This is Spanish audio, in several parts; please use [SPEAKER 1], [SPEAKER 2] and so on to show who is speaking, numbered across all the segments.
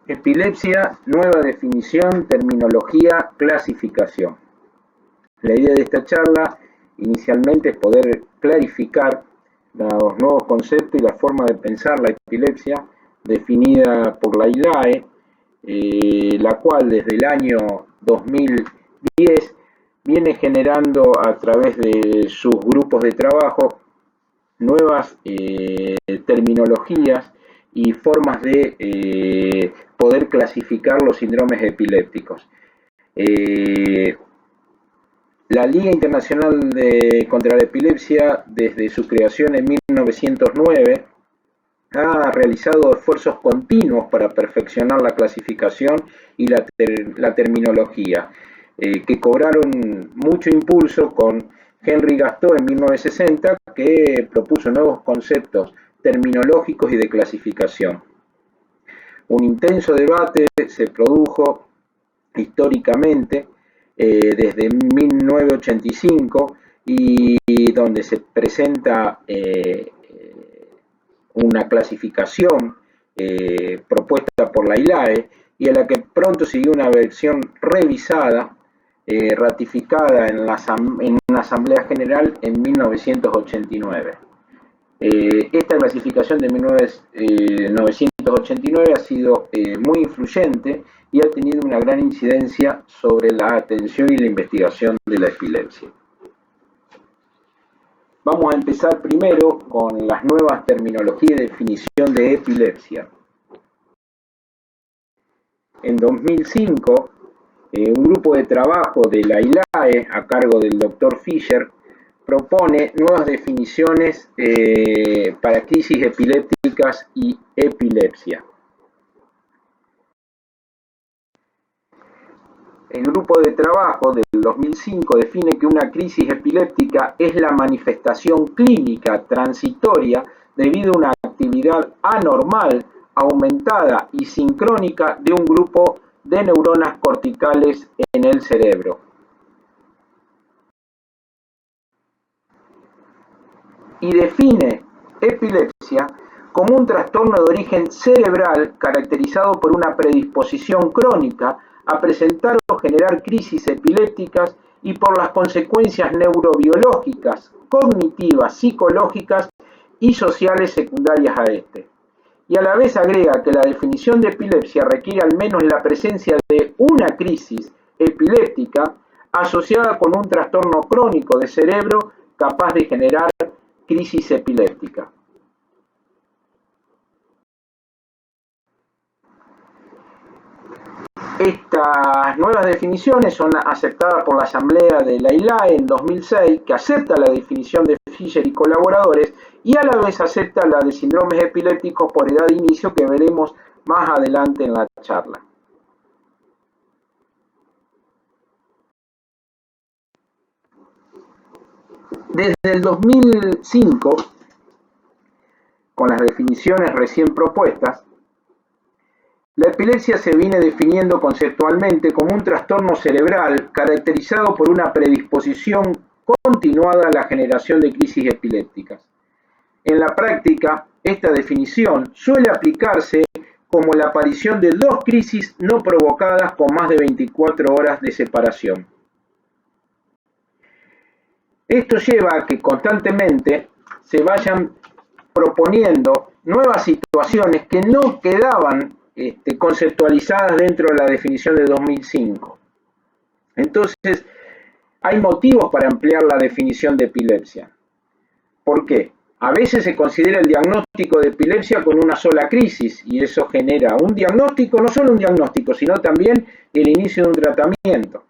[SPEAKER 1] Epilepsia, nueva definición, terminología, clasificación. La idea de esta charla inicialmente es poder clarificar los nuevos conceptos y la forma de pensar la epilepsia definida por la ILAE, la cual desde el año 2010 viene generando a través de sus grupos de trabajo nuevas terminologías y formas de poder clasificar los síndromes epilépticos. La Liga Internacional contra la Epilepsia, desde su creación en 1909, ha realizado esfuerzos continuos para perfeccionar la clasificación y la terminología, que cobraron mucho impulso con Henri Gastaut en 1960, que propuso nuevos conceptos terminológicos y de clasificación. Un intenso debate se produjo históricamente desde 1985 y donde se presenta una clasificación propuesta por la ILAE y a la que pronto siguió una versión revisada, ratificada en una Asamblea General en 1989. Esta clasificación de 1989 ha sido muy influyente y ha tenido una gran incidencia sobre la atención y la investigación de la epilepsia. Vamos a empezar primero con las nuevas terminologías y definición de epilepsia. En 2005, un grupo de trabajo de la ILAE, a cargo del Dr. Fischer, propone nuevas definiciones para crisis epilépticas y epilepsia. El grupo de trabajo del 2005 define que una crisis epiléptica es la manifestación clínica transitoria debido a una actividad anormal, aumentada y sincrónica de un grupo de neuronas corticales en el cerebro. Y define epilepsia como un trastorno de origen cerebral caracterizado por una predisposición crónica a presentar o generar crisis epilépticas y por las consecuencias neurobiológicas, cognitivas, psicológicas y sociales secundarias a este. Y a la vez agrega que la definición de epilepsia requiere al menos la presencia de una crisis epiléptica asociada con un trastorno crónico de cerebro capaz de generar crisis epiléptica. Estas nuevas definiciones son aceptadas por la Asamblea de la ILAE en 2006, que acepta la definición de Fischer y colaboradores y a la vez acepta la de síndromes epilépticos por edad de inicio, que veremos más adelante en la charla. Desde el 2005, con las definiciones recién propuestas, la epilepsia se viene definiendo conceptualmente como un trastorno cerebral caracterizado por una predisposición continuada a la generación de crisis epilépticas. En la práctica, esta definición suele aplicarse como la aparición de dos crisis no provocadas con más de 24 horas de separación. Esto lleva a que constantemente se vayan proponiendo nuevas situaciones que no quedaban conceptualizadas dentro de la definición de 2005. Entonces, hay motivos para ampliar la definición de epilepsia. ¿Por qué? A veces se considera el diagnóstico de epilepsia con una sola crisis y eso genera un diagnóstico, no solo un diagnóstico, sino también el inicio de un tratamiento.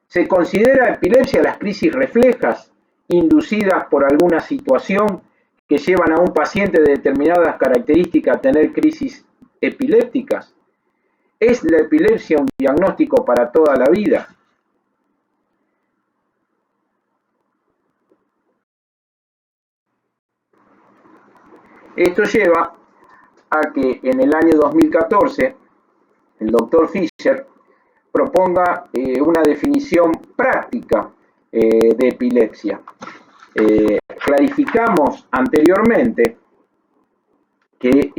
[SPEAKER 1] Se considera epilepsia las crisis reflejas inducidas por alguna situación que llevan a un paciente de determinadas características a tener crisis epilépticas. ¿Es la epilepsia un diagnóstico para toda la vida? Esto lleva a que en el año 2014 el Dr. Fischer proponga una definición práctica de epilepsia. Clarificamos anteriormente que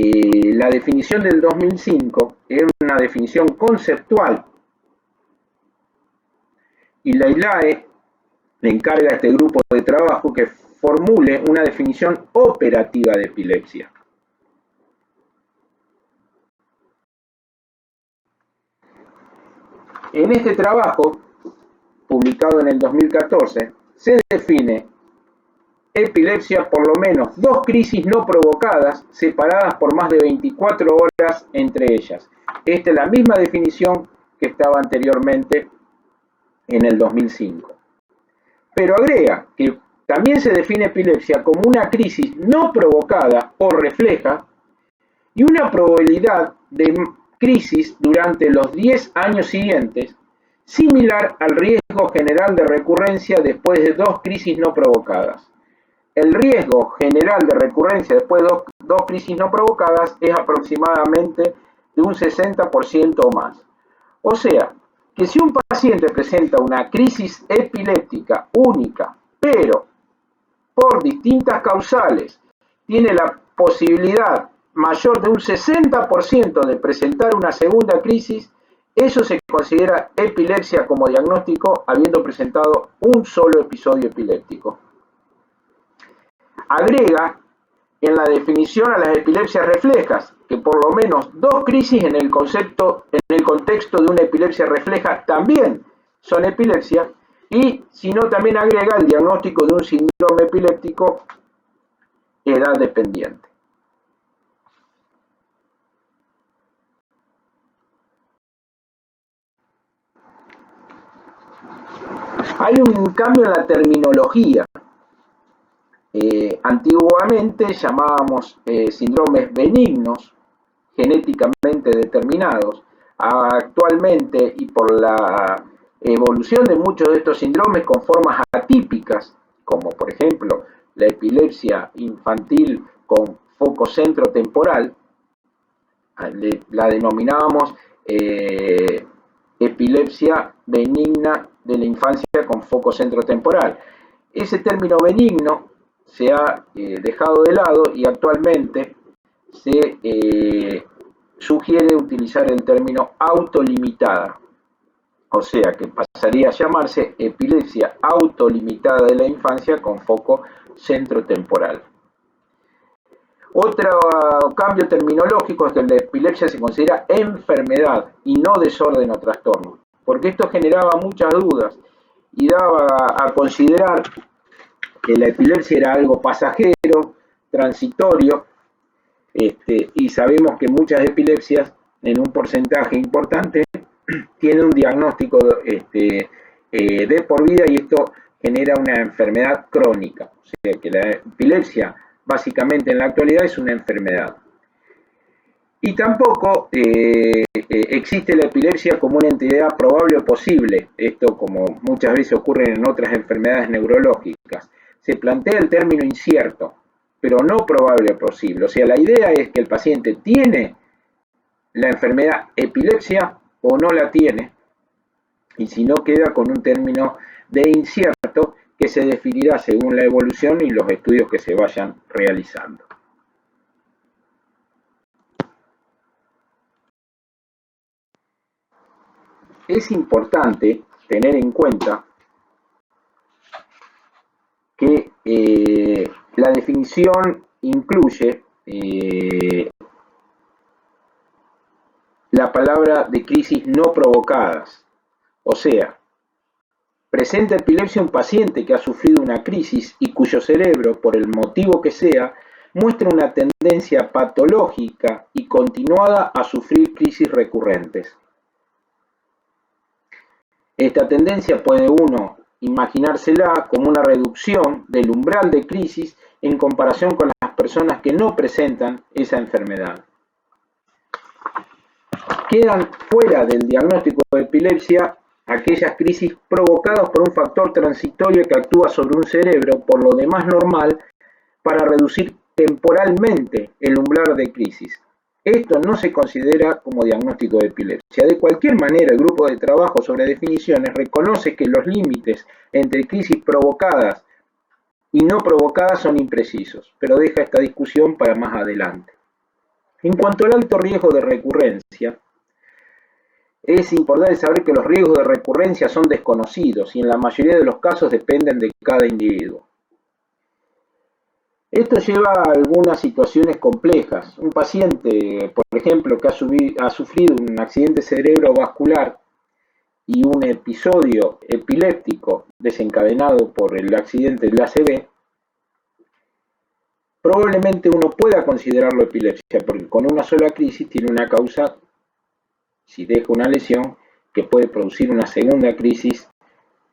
[SPEAKER 1] la definición del 2005 es una definición conceptual y la ILAE le encarga a este grupo de trabajo que formule una definición operativa de epilepsia. En este trabajo, publicado en el 2014, se define epilepsia por lo menos 2 crisis no provocadas separadas por más de 24 horas entre ellas. Esta es la misma definición que estaba anteriormente en el 2005. Pero agrega que también se define epilepsia como una crisis no provocada o refleja y una probabilidad de crisis durante los 10 años siguientes similar al riesgo general de recurrencia después de 2 crisis no provocadas. El riesgo general de recurrencia después de dos crisis no provocadas es aproximadamente de un 60% o más. O sea, que si un paciente presenta una crisis epiléptica única, pero por distintas causales tiene la posibilidad mayor de un 60% de presentar una segunda crisis, eso se considera epilepsia como diagnóstico habiendo presentado un solo episodio epiléptico. Agrega en la definición a las epilepsias reflejas que por lo menos 2 crisis en el contexto de una epilepsia refleja también son epilepsia y si no también agrega el diagnóstico de un síndrome epiléptico edad dependiente. Hay un cambio en la terminología. Antiguamente llamábamos síndromes benignos, genéticamente determinados. Actualmente, y por la evolución de muchos de estos síndromes con formas atípicas, como por ejemplo la epilepsia infantil con foco centrotemporal, la denominábamos epilepsia benigna de la infancia con foco centrotemporal. Ese término benigno se ha dejado de lado y actualmente se sugiere utilizar el término autolimitada, o sea que pasaría a llamarse epilepsia autolimitada de la infancia con foco centrotemporal. Otro cambio terminológico es que la epilepsia se considera enfermedad y no desorden o trastorno, porque esto generaba muchas dudas y daba a considerar que la epilepsia era algo pasajero, transitorio, y sabemos que muchas epilepsias, en un porcentaje importante, tienen un diagnóstico de por vida y esto genera una enfermedad crónica. O sea que la epilepsia, básicamente en la actualidad, es una enfermedad. Y tampoco existe la epilepsia como una entidad probable o posible. Esto, como muchas veces ocurre en otras enfermedades neurológicas. Se plantea el término incierto, pero no probable o posible. O sea, la idea es que el paciente tiene la enfermedad epilepsia o no la tiene, y si no queda con un término de incierto que se definirá según la evolución y los estudios que se vayan realizando. Es importante tener en cuenta que la definición incluye la palabra de crisis no provocadas, o sea, presenta epilepsia un paciente que ha sufrido una crisis y cuyo cerebro, por el motivo que sea, muestra una tendencia patológica y continuada a sufrir crisis recurrentes. Esta tendencia puede uno imaginársela como una reducción del umbral de crisis en comparación con las personas que no presentan esa enfermedad. Quedan fuera del diagnóstico de epilepsia aquellas crisis provocadas por un factor transitorio que actúa sobre un cerebro por lo demás normal para reducir temporalmente el umbral de crisis. Esto no se considera como diagnóstico de epilepsia. De cualquier manera, el grupo de trabajo sobre definiciones reconoce que los límites entre crisis provocadas y no provocadas son imprecisos, pero deja esta discusión para más adelante. En cuanto al alto riesgo de recurrencia, es importante saber que los riesgos de recurrencia son desconocidos y en la mayoría de los casos dependen de cada individuo. Esto lleva a algunas situaciones complejas. Un paciente, por ejemplo, que ha sufrido un accidente cerebrovascular y un episodio epiléptico desencadenado por el accidente del ACV, probablemente uno pueda considerarlo epilepsia, porque con una sola crisis tiene una causa, si deja una lesión, que puede producir una segunda crisis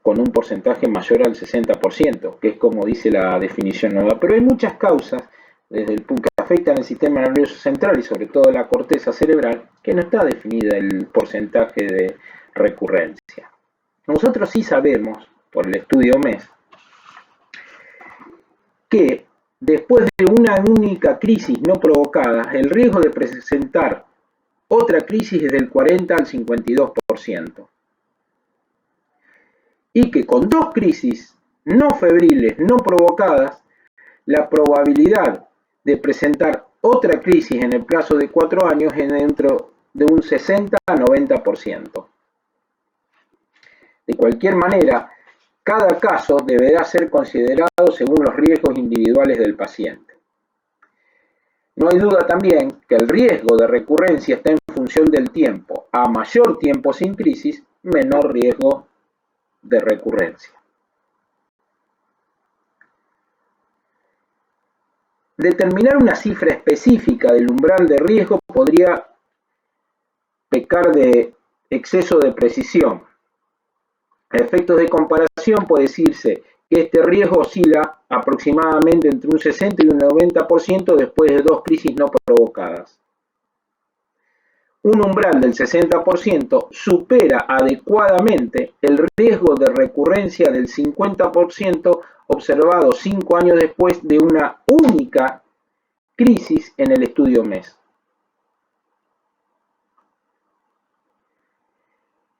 [SPEAKER 1] con un porcentaje mayor al 60%, que es como dice la definición nueva. Pero hay muchas causas desde el punto que afectan el sistema nervioso central y sobre todo la corteza cerebral, que no está definida el porcentaje de recurrencia. Nosotros sí sabemos, por el estudio MES, que después de una única crisis no provocada, el riesgo de presentar otra crisis es del 40 al 52%. Y que con dos crisis no febriles, no provocadas, la probabilidad de presentar otra crisis en el plazo de 4 años es dentro de un 60 a 90%. De cualquier manera, cada caso deberá ser considerado según los riesgos individuales del paciente. No hay duda también que el riesgo de recurrencia está en función del tiempo. A mayor tiempo sin crisis, menor riesgo de recurrencia. Determinar una cifra específica del umbral de riesgo podría pecar de exceso de precisión. A efectos de comparación puede decirse que este riesgo oscila aproximadamente entre un 60 y un 90% después de dos crisis no provocadas. Un umbral del 60% supera adecuadamente el riesgo de recurrencia del 50% observado 5 años después de una única crisis en el estudio MES.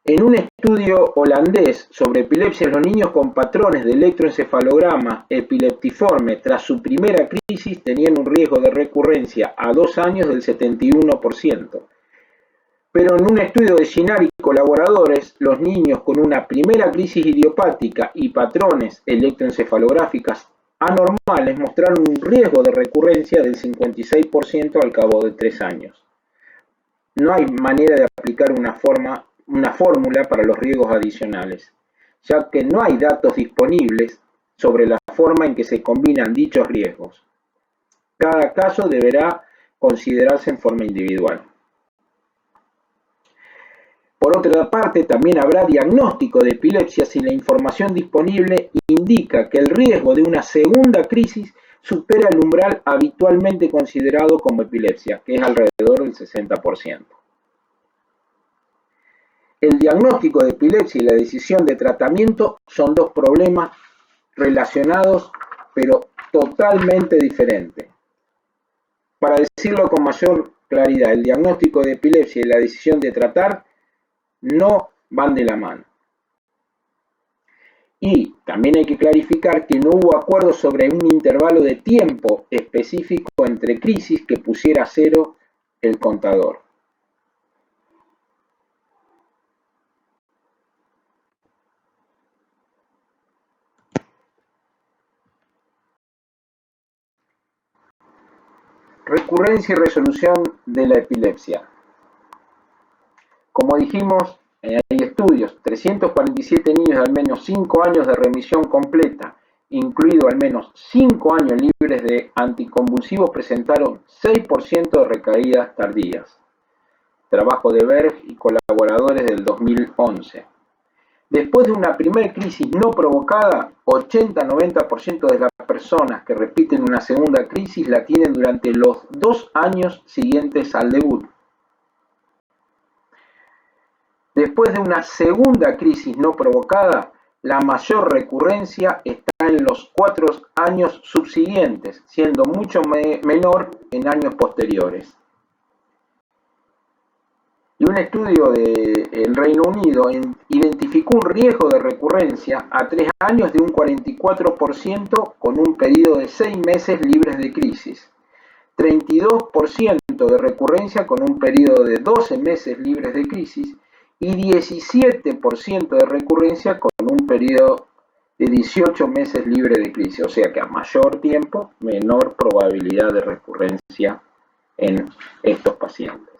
[SPEAKER 1] En un estudio holandés sobre epilepsia en los niños con patrones de electroencefalograma epileptiforme tras su primera crisis tenían un riesgo de recurrencia a 2 años del 71%. Pero en un estudio de Ginari y colaboradores, los niños con una primera crisis idiopática y patrones electroencefalográficas anormales mostraron un riesgo de recurrencia del 56% al cabo de 3 años. No hay manera de aplicar una fórmula para los riesgos adicionales, ya que no hay datos disponibles sobre la forma en que se combinan dichos riesgos. Cada caso deberá considerarse en forma individual. Por otra parte, también habrá diagnóstico de epilepsia si la información disponible indica que el riesgo de una segunda crisis supera el umbral habitualmente considerado como epilepsia, que es alrededor del 60%. El diagnóstico de epilepsia y la decisión de tratamiento son dos problemas relacionados, pero totalmente diferentes. Para decirlo con mayor claridad, el diagnóstico de epilepsia y la decisión de tratar no van de la mano. Y también hay que clarificar que no hubo acuerdo sobre un intervalo de tiempo específico entre crisis que pusiera a cero el contador. Recurrencia y resolución de la epilepsia. Como dijimos, hay estudios, 347 niños de al menos 5 años de remisión completa, incluido al menos 5 años libres de anticonvulsivos, presentaron 6% de recaídas tardías. Trabajo de Berg y colaboradores del 2011. Después de una primera crisis no provocada, 80-90% de las personas que repiten una segunda crisis la tienen durante los 2 años siguientes al debut. Después de una segunda crisis no provocada, la mayor recurrencia está en los 4 años subsiguientes, siendo mucho menor en años posteriores. Y un estudio del Reino Unido identificó un riesgo de recurrencia a 3 años de un 44% con un periodo de 6 meses libres de crisis. 32% de recurrencia con un periodo de 12 meses libres de crisis y 17% de recurrencia con un periodo de 18 meses libre de crisis. O sea que a mayor tiempo, menor probabilidad de recurrencia en estos pacientes.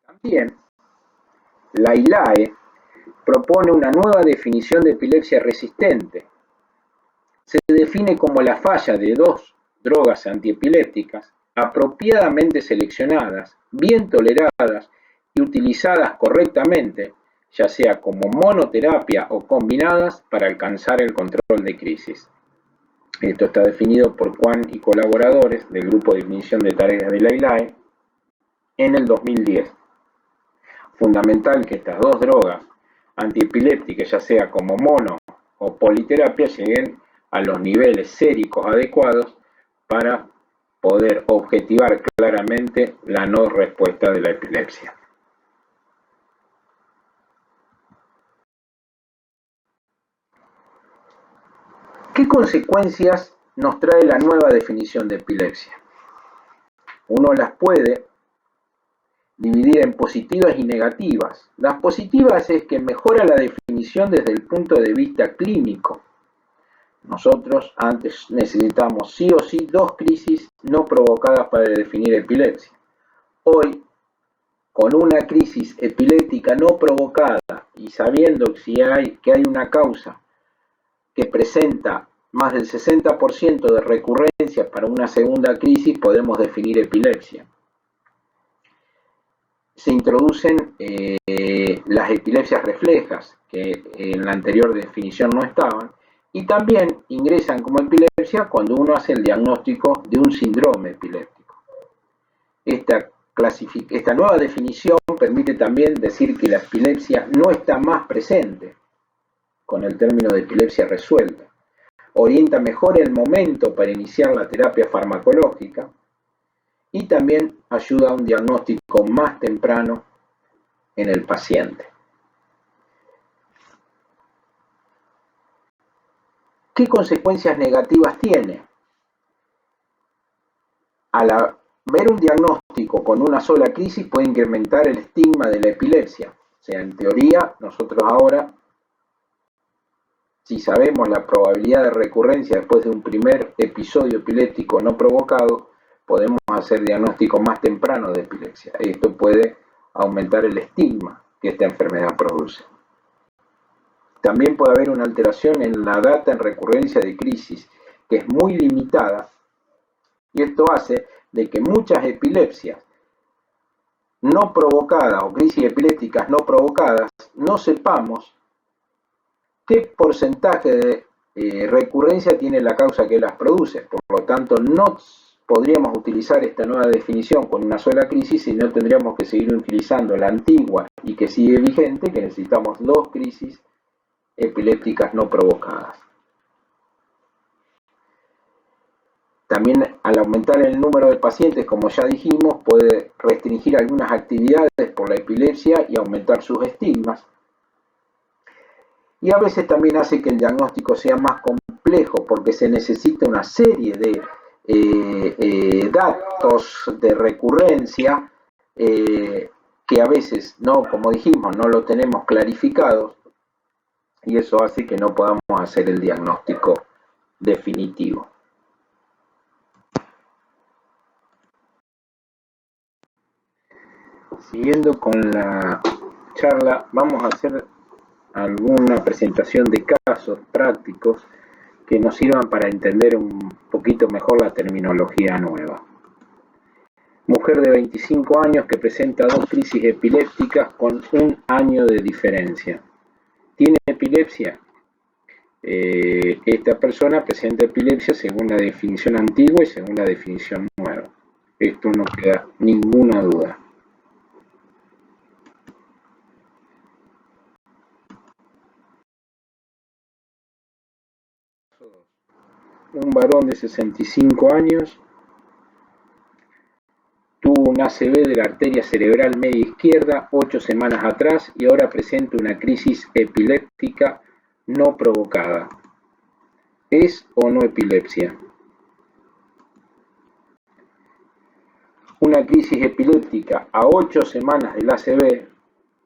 [SPEAKER 1] También, la ILAE propone una nueva definición de epilepsia resistente. Se define como la falla de dos drogas antiepilépticas apropiadamente seleccionadas, bien toleradas y utilizadas correctamente, ya sea como monoterapia o combinadas para alcanzar el control de crisis. Esto está definido por Juan y colaboradores del Grupo de Definición de Tareas de la ILAE en el 2010. Fundamental que estas dos drogas antiepilépticas, ya sea como mono o politerapia, lleguen a los niveles séricos adecuados para poder objetivar claramente la no respuesta de la epilepsia. ¿Qué consecuencias nos trae la nueva definición de epilepsia? Uno las puede dividir en positivas y negativas. Las positivas es que mejora la definición desde el punto de vista clínico. Nosotros antes necesitamos sí o sí dos crisis no provocadas para definir epilepsia. Hoy, con una crisis epiléptica no provocada y sabiendo que hay una causa que presenta más del 60% de recurrencia para una segunda crisis, podemos definir epilepsia. Se introducen las epilepsias reflejas, que en la anterior definición no estaban, y también ingresan como epilepsia cuando uno hace el diagnóstico de un síndrome epiléptico. Esta nueva definición permite también decir que la epilepsia no está más presente, con el término de epilepsia resuelta. Orienta mejor el momento para iniciar la terapia farmacológica y también ayuda a un diagnóstico más temprano en el paciente. ¿Qué consecuencias negativas tiene? Al ver un diagnóstico con una sola crisis puede incrementar el estigma de la epilepsia. O sea, en teoría, nosotros ahora Si sabemos la probabilidad de recurrencia después de un primer episodio epiléptico no provocado, podemos hacer diagnóstico más temprano de epilepsia. Esto puede aumentar el estigma que esta enfermedad produce. También puede haber una alteración en la data en recurrencia de crisis, que es muy limitada, y esto hace de que muchas epilepsias no provocadas o crisis epilépticas no provocadas no sepamos qué porcentaje de recurrencia tiene la causa que las produce. Por lo tanto, no podríamos utilizar esta nueva definición con una sola crisis, sino tendríamos que seguir utilizando la antigua y que sigue vigente, que necesitamos 2 crisis epilépticas no provocadas. También, al aumentar el número de pacientes, como ya dijimos, puede restringir algunas actividades por la epilepsia y aumentar sus estigmas. Y a veces también hace que el diagnóstico sea más complejo, porque se necesita una serie de datos de recurrencia que a veces no, como dijimos, no lo tenemos clarificado, y eso hace que no podamos hacer el diagnóstico definitivo. Siguiendo con la charla, vamos a hacer alguna presentación de casos prácticos que nos sirvan para entender un poquito mejor la terminología nueva. Mujer de 25 años que presenta 2 crisis epilépticas con 1 año de diferencia. ¿Tiene epilepsia? Esta persona presenta epilepsia según la definición antigua y según la definición nueva. Esto no queda ninguna duda. Un varón de 65 años tuvo un ACV de la arteria cerebral media izquierda 8 semanas atrás y ahora presenta una crisis epiléptica no provocada. ¿Es o no epilepsia? Una crisis epiléptica a 8 semanas del ACV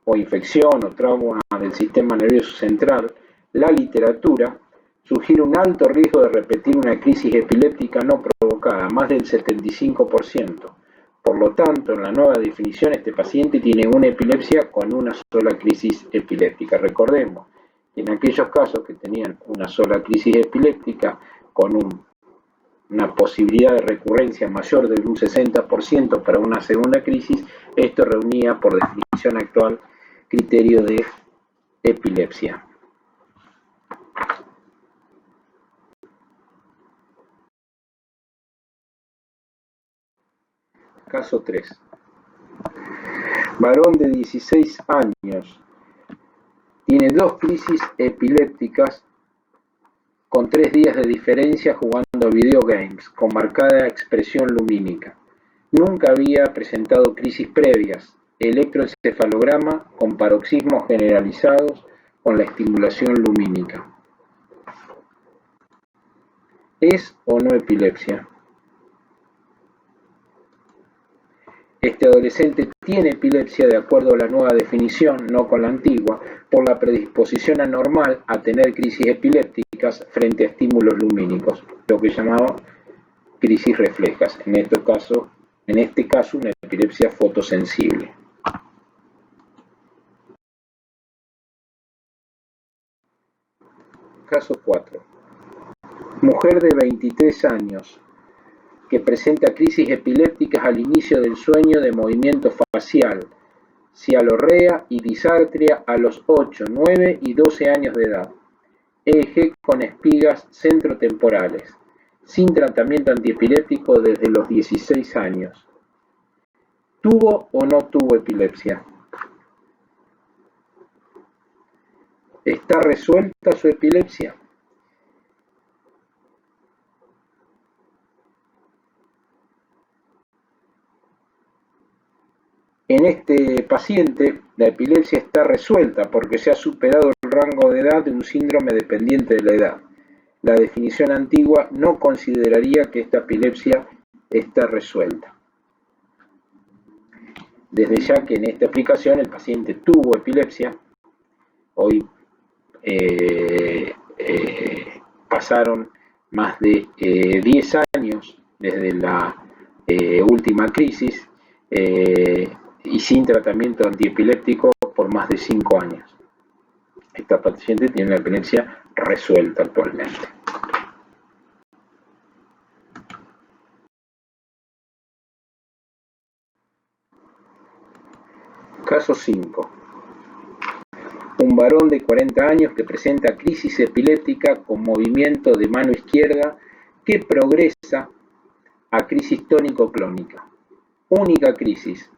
[SPEAKER 1] o infección o trauma del sistema nervioso central, la literatura sugiere un alto riesgo de repetir una crisis epiléptica no provocada, más del 75%. Por lo tanto, en la nueva definición, este paciente tiene una epilepsia con una sola crisis epiléptica. Recordemos que en aquellos casos que tenían una sola crisis epiléptica con una posibilidad de recurrencia mayor de un 60% para una segunda crisis, esto reunía, por definición actual, criterio de epilepsia. Caso 3. Varón de 16 años. Tiene 2 crisis epilépticas con 3 días de diferencia jugando videogames con marcada expresión lumínica. Nunca había presentado crisis previas. Electroencefalograma con paroxismos generalizados con la estimulación lumínica. ¿Es o no epilepsia? Este adolescente tiene epilepsia de acuerdo a la nueva definición, no con la antigua, por la predisposición anormal a tener crisis epilépticas frente a estímulos lumínicos, lo que llamaba crisis reflejas, en este caso una epilepsia fotosensible. Caso 4. Mujer de 23 años que presenta crisis epilépticas al inicio del sueño de movimiento facial, cialorrea y disartria a los 8, 9 y 12 años de edad. EEG con espigas centrotemporales, sin tratamiento antiepiléptico desde los 16 años. ¿Tuvo o no tuvo epilepsia? ¿Está resuelta su epilepsia? En este paciente, la epilepsia está resuelta porque se ha superado el rango de edad de un síndrome dependiente de la edad. La definición antigua no consideraría que esta epilepsia está resuelta. Desde ya que en esta aplicación el paciente tuvo epilepsia, hoy pasaron más de 10 años desde la última crisis y sin tratamiento antiepiléptico por más de 5 años. Esta paciente tiene una epilepsia resuelta actualmente. Caso 5. Un varón de 40 años que presenta crisis epiléptica con movimiento de mano izquierda que progresa a crisis tónico-clónica. Única crisis,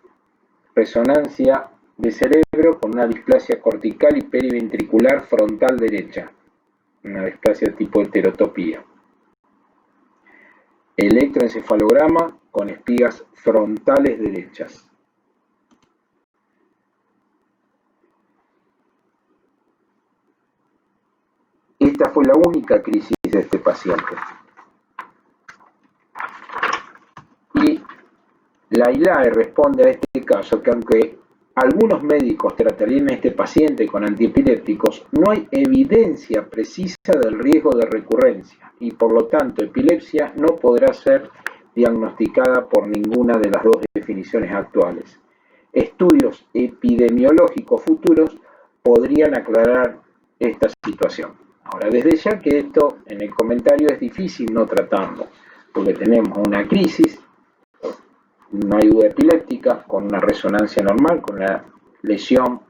[SPEAKER 1] resonancia de cerebro con una displasia cortical y periventricular frontal derecha, una displasia tipo heterotopía. Electroencefalograma con espigas frontales derechas. Esta fue la única crisis de este paciente. Y la ILAE responde a este caso que aunque algunos médicos tratarían a este paciente con antiepilépticos, no hay evidencia precisa del riesgo de recurrencia y por lo tanto epilepsia no podrá ser diagnosticada por ninguna de las dos definiciones actuales. Estudios epidemiológicos futuros podrían aclarar esta situación. Ahora, desde ya que esto en el comentario es difícil no tratarlo, porque tenemos una crisis, no hay duda epiléptica, con una resonancia normal, con una lesión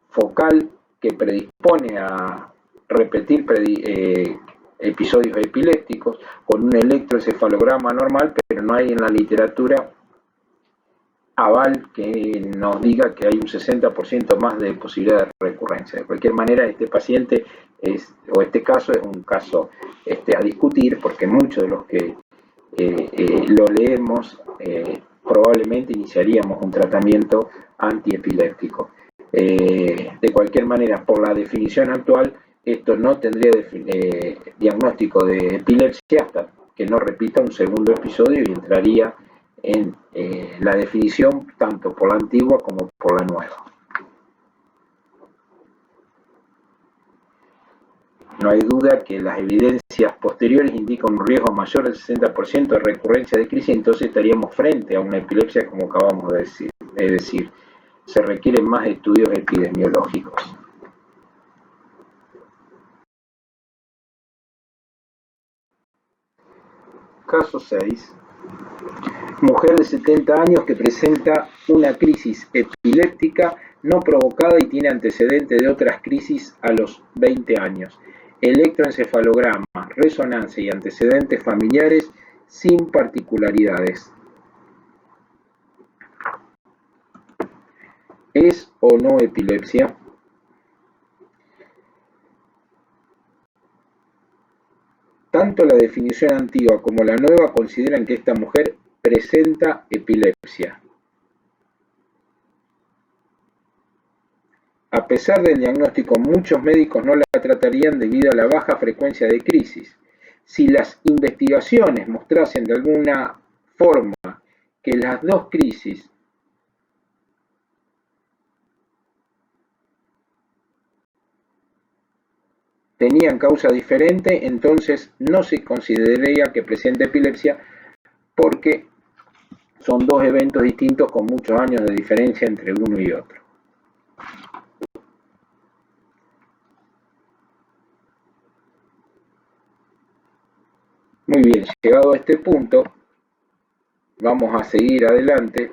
[SPEAKER 1] focal que predispone a repetir episodios epilépticos, con un electroencefalograma normal, pero no hay en la literatura aval que nos diga que hay un 60% más de posibilidad de recurrencia. De cualquier manera, este paciente o este caso es un caso a discutir, porque muchos de los que lo leemos probablemente iniciaríamos un tratamiento antiepiléptico. De cualquier manera, por la definición actual, esto no tendría diagnóstico de epilepsia hasta que no repita un segundo episodio y entraría en la definición tanto por la antigua como por la nueva. No hay duda que las evidencias posteriores indican un riesgo mayor del 60% de recurrencia de crisis, entonces estaríamos frente a una epilepsia como acabamos de decir. Es decir, se requieren más estudios epidemiológicos. Caso 6. Mujer de 70 años que presenta una crisis epiléptica no provocada y tiene antecedente de otras crisis a los 20 años. Electroencefalograma, resonancia y antecedentes familiares sin particularidades. ¿Es o no epilepsia? Tanto la definición antigua como la nueva consideran que esta mujer presenta epilepsia. A pesar del diagnóstico, muchos médicos no la tratarían debido a la baja frecuencia de crisis. Si las investigaciones mostrasen de alguna forma que las dos crisis tenían causa diferente, entonces no se consideraría que presente epilepsia porque son dos eventos distintos con muchos años de diferencia entre uno y otro. Muy bien, llegado a este punto, vamos a seguir adelante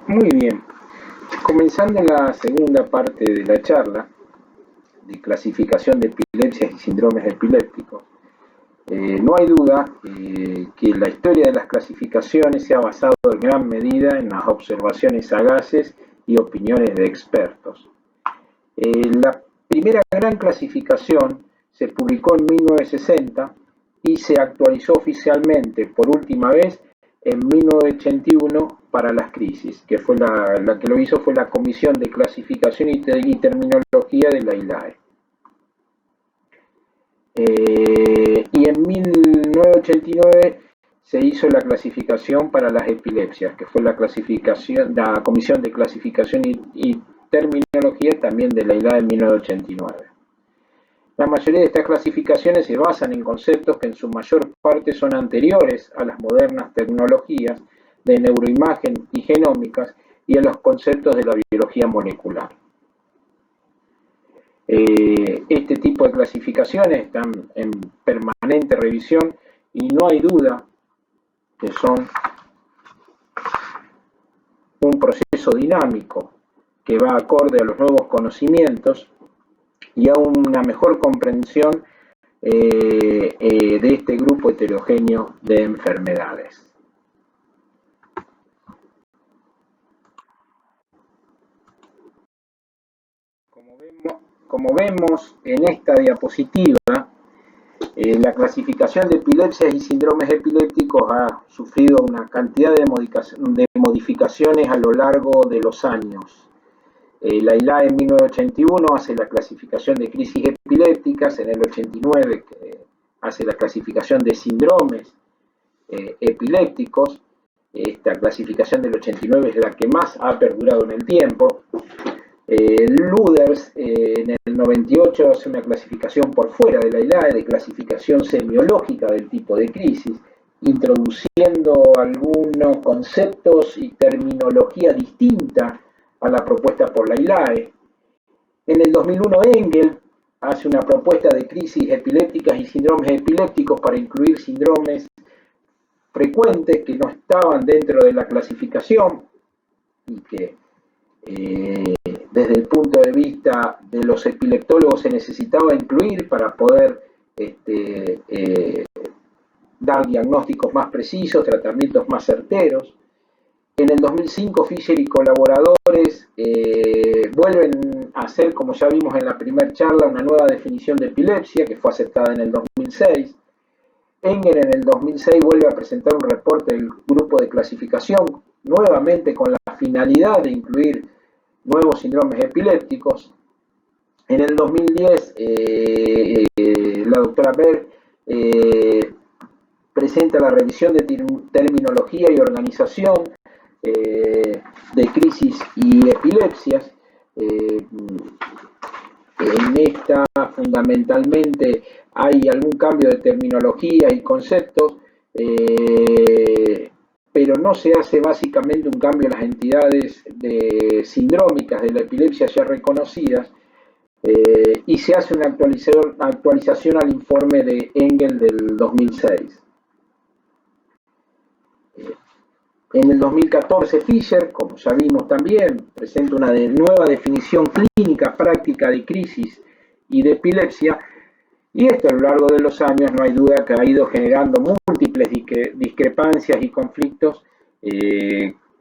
[SPEAKER 1] Muy bien. Comenzando la segunda parte de la charla de clasificación de epilepsias y síndromes epilépticos, no hay duda que la historia de las clasificaciones se ha basado en gran medida en las observaciones sagaces y opiniones de expertos. La primera gran clasificación se publicó en 1960 y se actualizó oficialmente por última vez en 1981 para las crisis, que fue la que lo hizo fue la Comisión de Clasificación y Terminología de la ILAE. Y en 1989 se hizo la clasificación para las epilepsias, que fue la Comisión de Clasificación y Terminología también de la ILAE en 1989. La mayoría de estas clasificaciones se basan en conceptos que en su mayor parte son anteriores a las modernas tecnologías de neuroimagen y genómicas y a los conceptos de la biología molecular. Este tipo de clasificaciones están en permanente revisión y no hay duda que son un proceso dinámico que va acorde a los nuevos conocimientos y a una mejor comprensión de este grupo heterogéneo de enfermedades. Como vemos en esta diapositiva, la clasificación de epilepsias y síndromes epilépticos ha sufrido una cantidad de modificaciones a lo largo de los años. La ILAE en 1981 hace la clasificación de crisis epilépticas, en el 89 hace la clasificación de síndromes epilépticos. Esta clasificación del 89 es la que más ha perdurado en el tiempo. Luders en el 98 hace una clasificación por fuera de la ILAE, de clasificación semiológica del tipo de crisis, introduciendo algunos conceptos y terminología distinta a la propuesta por la ILAE. En el 2001 Engel hace una propuesta de crisis epilépticas y síndromes epilépticos para incluir síndromes frecuentes que no estaban dentro de la clasificación y que desde el punto de vista de los epileptólogos se necesitaba incluir para poder dar diagnósticos más precisos, tratamientos más certeros. En el 2005 Fisher y colaboradores vuelven a hacer, como ya vimos en la primera charla, una nueva definición de epilepsia que fue aceptada en el 2006. Engel en el 2006 vuelve a presentar un reporte del grupo de clasificación, nuevamente con la finalidad de incluir nuevos síndromes epilépticos. En el 2010 la doctora Berg presenta la revisión de terminología y organización de crisis y epilepsias. En esta fundamentalmente hay algún cambio de terminología y conceptos, pero no se hace básicamente un cambio en las entidades sindrómicas de la epilepsia ya reconocidas, y se hace una actualización al informe de Engel del 2006. En el 2014 Fisher, como ya vimos también, presenta una nueva definición clínica práctica de crisis y de epilepsia, y esto a lo largo de los años no hay duda que ha ido generando múltiples discrepancias y conflictos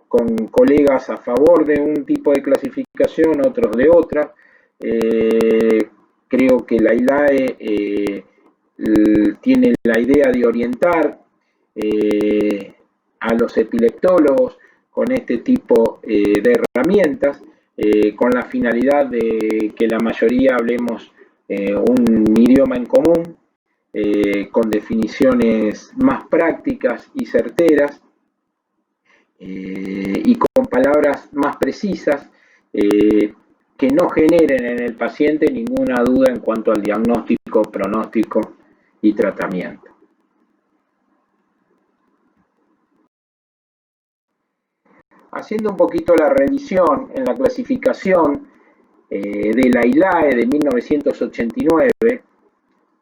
[SPEAKER 1] con colegas a favor de un tipo de clasificación, otros de otra. Creo que la ILAE tiene la idea de orientar a los epileptólogos con este tipo de herramientas, con la finalidad de que la mayoría hablemos un idioma en común, con definiciones más prácticas y certeras, y con palabras más precisas, que no generen en el paciente ninguna duda en cuanto al diagnóstico, pronóstico y tratamiento. Haciendo un poquito la revisión en la clasificación de la ILAE de 1989,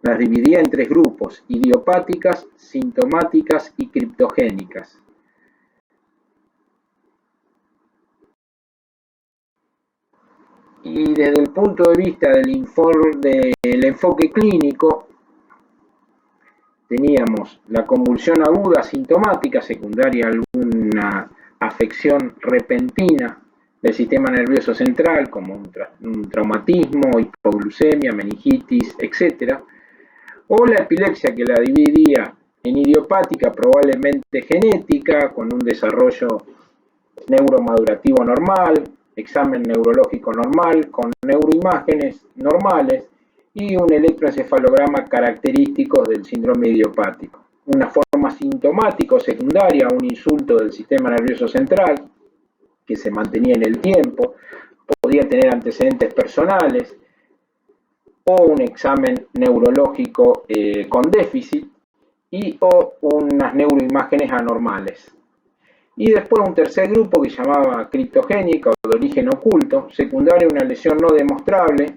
[SPEAKER 1] las dividía en tres grupos: idiopáticas, sintomáticas y criptogénicas. Y desde el punto de vista del enfoque clínico, teníamos la convulsión aguda sintomática secundaria a alguna afección repentina del sistema nervioso central, como un traumatismo, hipoglucemia, meningitis, etc. O la epilepsia, que la dividía en idiopática, probablemente genética, con un desarrollo neuromadurativo normal, examen neurológico normal, con neuroimágenes normales y un electroencefalograma característicos del síndrome idiopático. Una forma sintomática o secundaria a un insulto del sistema nervioso central que se mantenía en el tiempo, podía tener antecedentes personales o un examen neurológico con déficit o unas neuroimágenes anormales. Y después un tercer grupo que llamaba criptogénica o de origen oculto, secundaria a una lesión no demostrable,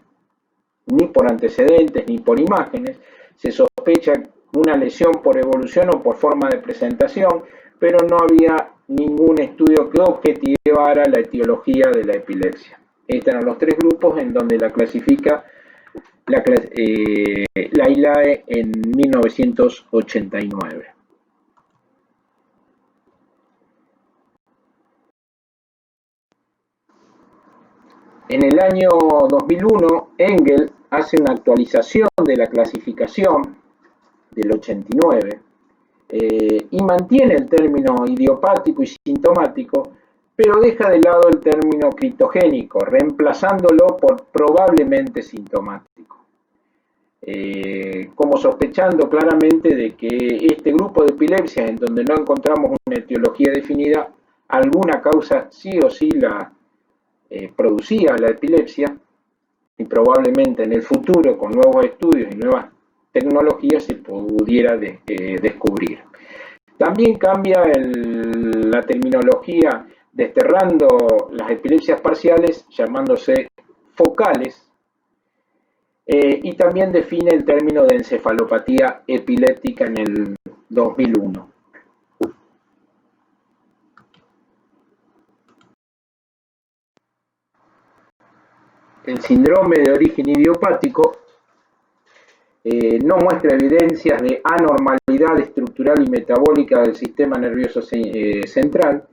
[SPEAKER 1] ni por antecedentes ni por imágenes. Se sospecha una lesión por evolución o por forma de presentación, pero no había ningún estudio que objetivara la etiología de la epilepsia. Estos eran los tres grupos en donde la clasifica la ILAE en 1989. En el año 2001, Engel hace una actualización de la clasificación del 89 y mantiene el término idiopático y sintomático, pero deja de lado el término criptogénico, reemplazándolo por probablemente sintomático. Como sospechando claramente de que este grupo de epilepsias, en donde no encontramos una etiología definida, alguna causa sí o sí producía la epilepsia, y probablemente en el futuro, con nuevos estudios y nuevas tecnologías, se pudiera descubrir. También cambia la terminología, desterrando las epilepsias parciales, llamándose focales, y también define el término de encefalopatía epiléptica en el 2001. El síndrome de origen idiopático no muestra evidencias de anormalidad estructural y metabólica del sistema nervioso central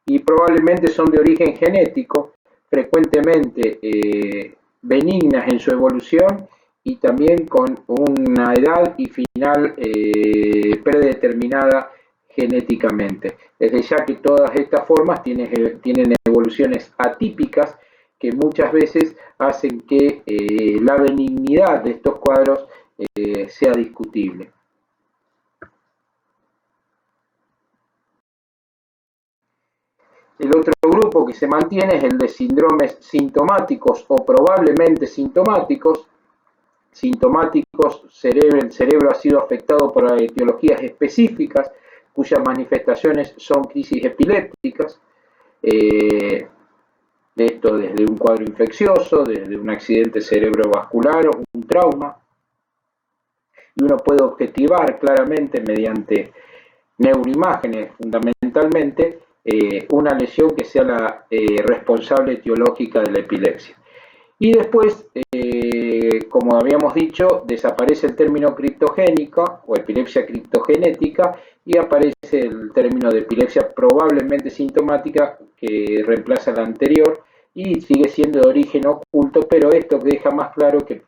[SPEAKER 1] y probablemente son de origen genético, frecuentemente benignas en su evolución y también con una edad y final predeterminada genéticamente. Desde ya que todas estas formas tienen evoluciones atípicas que muchas veces hacen que la benignidad de estos cuadros sea discutible. El otro grupo que se mantiene es el de síndromes sintomáticos o probablemente sintomáticos. El cerebro ha sido afectado por etiologías específicas cuyas manifestaciones son crisis epilépticas. Esto desde un cuadro infeccioso, desde un accidente cerebrovascular o un trauma. Y uno puede objetivar claramente mediante neuroimágenes fundamentalmente una lesión que sea la responsable etiológica de la epilepsia. Y después, como habíamos dicho, desaparece el término criptogénico o epilepsia criptogenética y aparece el término de epilepsia probablemente sintomática que reemplaza la anterior y sigue siendo de origen oculto, pero esto deja más claro que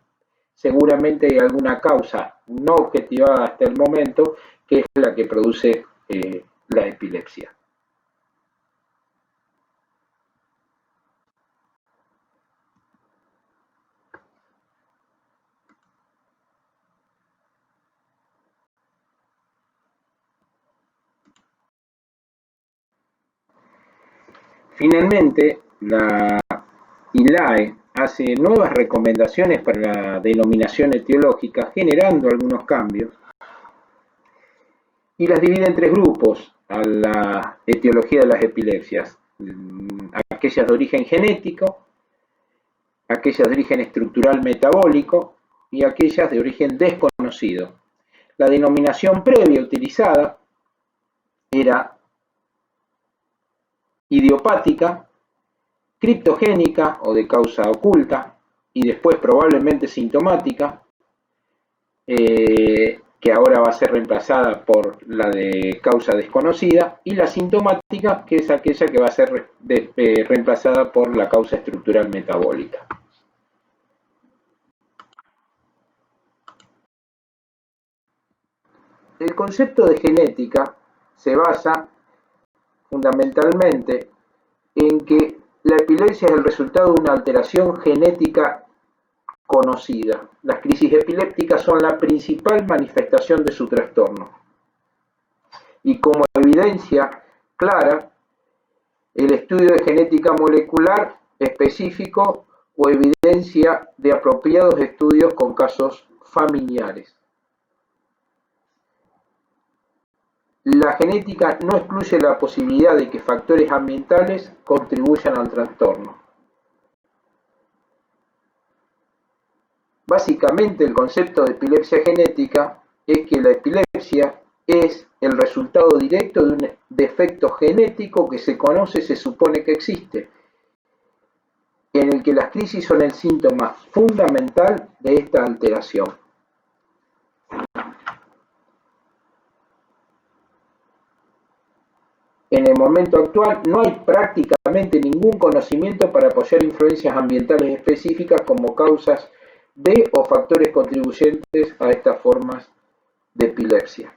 [SPEAKER 1] seguramente hay alguna causa no objetivada hasta el momento que es la que produce la epilepsia. Finalmente, la ILAE hace nuevas recomendaciones para la denominación etiológica, generando algunos cambios, y las divide en tres grupos a la etiología de las epilepsias: aquellas de origen genético, aquellas de origen estructural metabólico y aquellas de origen desconocido. La denominación previa utilizada era idiopática, criptogénica o de causa oculta, y después probablemente sintomática, que ahora va a ser reemplazada por la de causa desconocida, y la sintomática, que es aquella que va a ser reemplazada por la causa estructural metabólica. El concepto de genética se basa fundamentalmente en que la epilepsia es el resultado de una alteración genética conocida. Las crisis epilépticas son la principal manifestación de su trastorno. Y como evidencia clara, el estudio de genética molecular específico o evidencia de apropiados estudios con casos familiares. La genética no excluye la posibilidad de que factores ambientales contribuyan al trastorno. Básicamente, el concepto de epilepsia genética es que la epilepsia es el resultado directo de un defecto genético que se conoce, se supone que existe, en el que las crisis son el síntoma fundamental de esta alteración. En el momento actual no hay prácticamente ningún conocimiento para apoyar influencias ambientales específicas como causas de o factores contribuyentes a estas formas de epilepsia.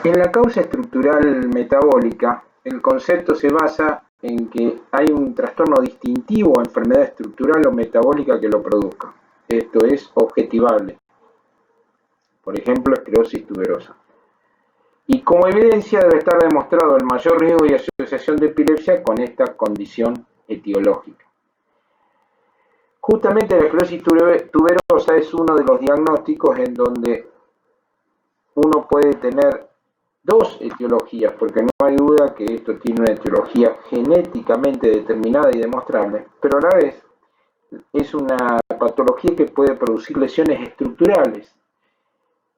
[SPEAKER 1] En la causa estructural metabólica, el concepto se basa en que hay un trastorno distintivo o enfermedad estructural o metabólica que lo produzca. Esto es objetivable. Por ejemplo, esclerosis tuberosa. Y como evidencia debe estar demostrado el mayor riesgo y asociación de epilepsia con esta condición etiológica. Justamente la esclerosis tuberosa es uno de los diagnósticos en donde uno puede tener dos etiologías, porque no hay duda que esto tiene una etiología genéticamente determinada y demostrable, pero a la vez es una patología que puede producir lesiones estructurales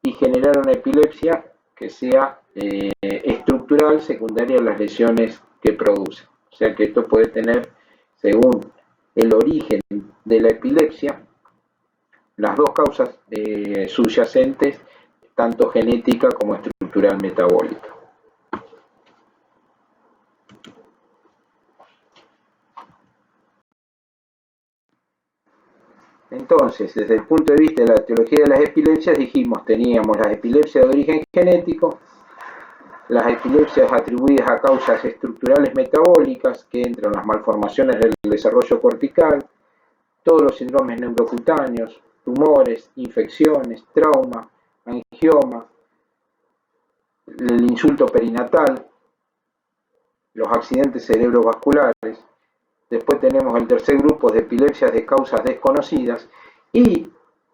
[SPEAKER 1] y generar una epilepsia que sea estructural secundaria a las lesiones que produce. O sea que esto puede tener, según el origen de la epilepsia, las dos causas subyacentes, tanto genética como estructural metabólica. Entonces, desde el punto de vista de la etiología de las epilepsias, dijimos, teníamos las epilepsias de origen genético, las epilepsias atribuidas a causas estructurales metabólicas, que entran las malformaciones del desarrollo cortical, todos los síndromes neurocutáneos, tumores, infecciones, trauma, angioma, el insulto perinatal, los accidentes cerebrovasculares. Después tenemos el tercer grupo de epilepsias de causas desconocidas, y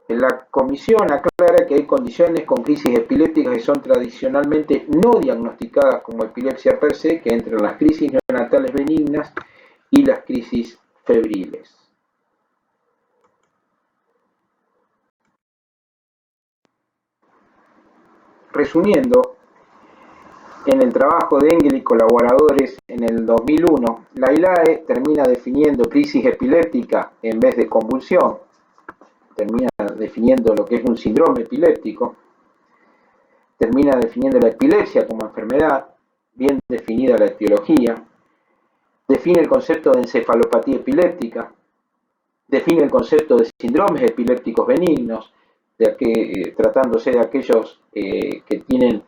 [SPEAKER 1] la comisión aclara que hay condiciones con crisis epilépticas que son tradicionalmente no diagnosticadas como epilepsia per se, que entran las crisis neonatales benignas y las crisis febriles. Resumiendo, en el trabajo de Engel y colaboradores en el 2001, la ILAE termina definiendo crisis epiléptica en vez de convulsión, termina definiendo lo que es un síndrome epiléptico, termina definiendo la epilepsia como enfermedad, bien definida la etiología, define el concepto de encefalopatía epiléptica, define el concepto de síndromes epilépticos benignos, tratándose de aquellos que tienen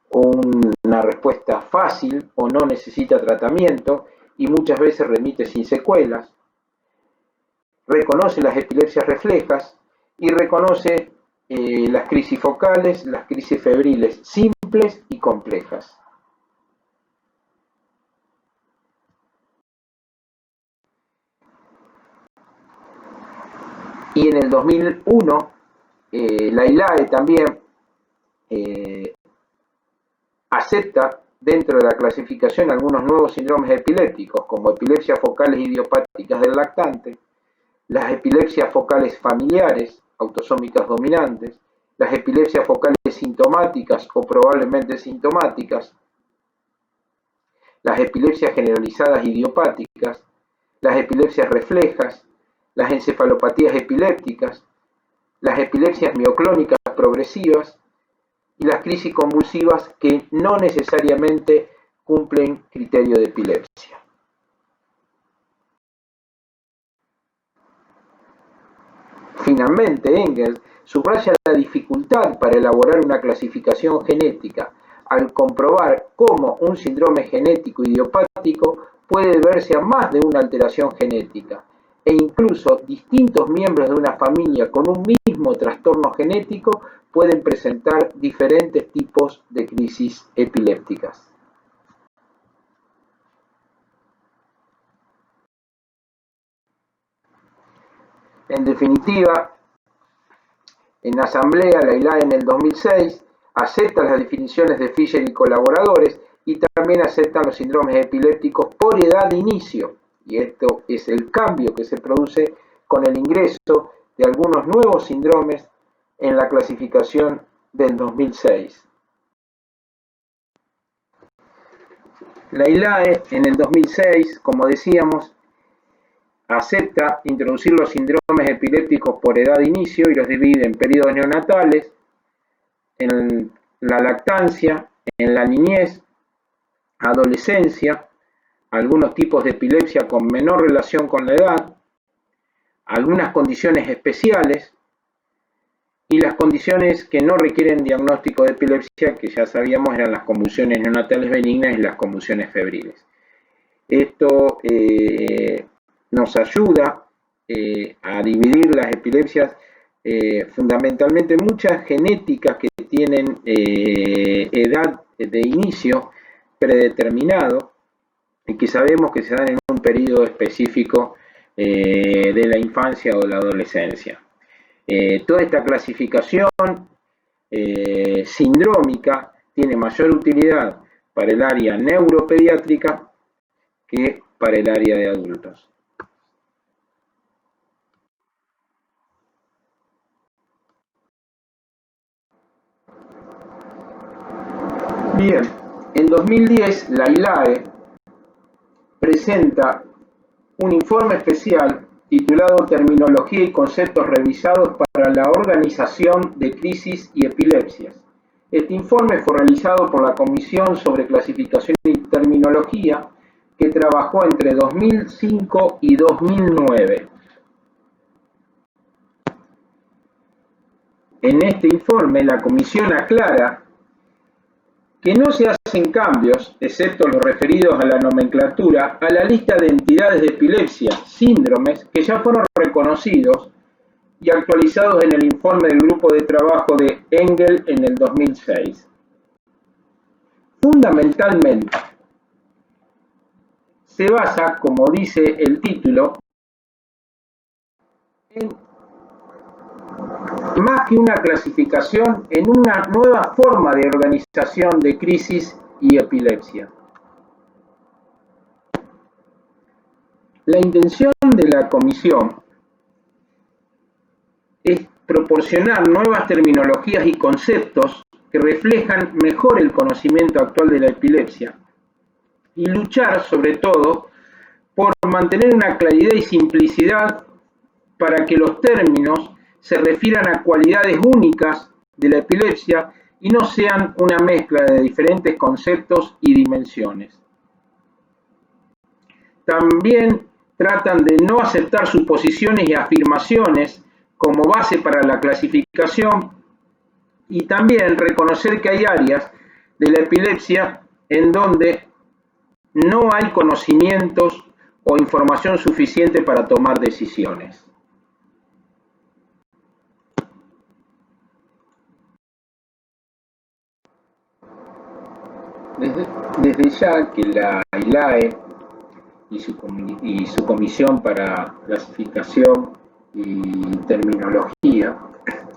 [SPEAKER 1] una respuesta fácil o no necesita tratamiento y muchas veces remite sin secuelas. Reconoce las epilepsias reflejas y reconoce las crisis focales, las crisis febriles simples y complejas. Y en el 2001 la ILAE también acepta dentro de la clasificación algunos nuevos síndromes epilépticos, como epilepsias focales idiopáticas del lactante, las epilepsias focales familiares, autosómicas dominantes, las epilepsias focales sintomáticas o probablemente sintomáticas, las epilepsias generalizadas idiopáticas, las epilepsias reflejas, las encefalopatías epilépticas, las epilepsias mioclónicas progresivas y las crisis convulsivas que no necesariamente cumplen criterio de epilepsia. Finalmente, Engel subraya la dificultad para elaborar una clasificación genética al comprobar cómo un síndrome genético idiopático puede deberse a más de una alteración genética, e incluso distintos miembros de una familia con un mismo trastorno genético pueden presentar diferentes tipos de crisis epilépticas. En definitiva, en asamblea, la ILAE en el 2006 acepta las definiciones de Fisher y colaboradores y también aceptan los síndromes epilépticos por edad de inicio. Y esto es el cambio que se produce con el ingreso de algunos nuevos síndromes en la clasificación del 2006. La ILAE en el 2006, como decíamos, acepta introducir los síndromes epilépticos por edad de inicio y los divide en periodos neonatales, en la lactancia, en la niñez, adolescencia, algunos tipos de epilepsia con menor relación con la edad, algunas condiciones especiales y las condiciones que no requieren diagnóstico de epilepsia, que ya sabíamos eran las convulsiones neonatales benignas y las convulsiones febriles. Esto nos ayuda a dividir las epilepsias, fundamentalmente muchas genéticas que tienen edad de inicio predeterminado y que sabemos que se dan en un periodo específico de la infancia o la adolescencia. Toda esta clasificación sindrómica tiene mayor utilidad para el área neuropediátrica que para el área de adultos. Bien, en 2010 la ILAE presenta un informe especial titulado Terminología y conceptos revisados para la organización de crisis y epilepsias. Este informe fue realizado por la Comisión sobre Clasificación y Terminología, que trabajó entre 2005 y 2009. En este informe, la Comisión aclara que no se hacen cambios, excepto los referidos a la nomenclatura, a la lista de entidades de epilepsia, síndromes, que ya fueron reconocidos y actualizados en el informe del grupo de trabajo de Engel en el 2006. Fundamentalmente, se basa, como dice el título, en más que una clasificación, en una nueva forma de organización de crisis y epilepsia. La intención de la comisión es proporcionar nuevas terminologías y conceptos que reflejan mejor el conocimiento actual de la epilepsia y luchar, sobre todo, por mantener una claridad y simplicidad para que los términos se refieran a cualidades únicas de la epilepsia y no sean una mezcla de diferentes conceptos y dimensiones. También tratan de no aceptar suposiciones y afirmaciones como base para la clasificación y también reconocer que hay áreas de la epilepsia en donde no hay conocimientos o información suficiente para tomar decisiones. Desde ya que la ILAE y su Comisión para Clasificación y Terminología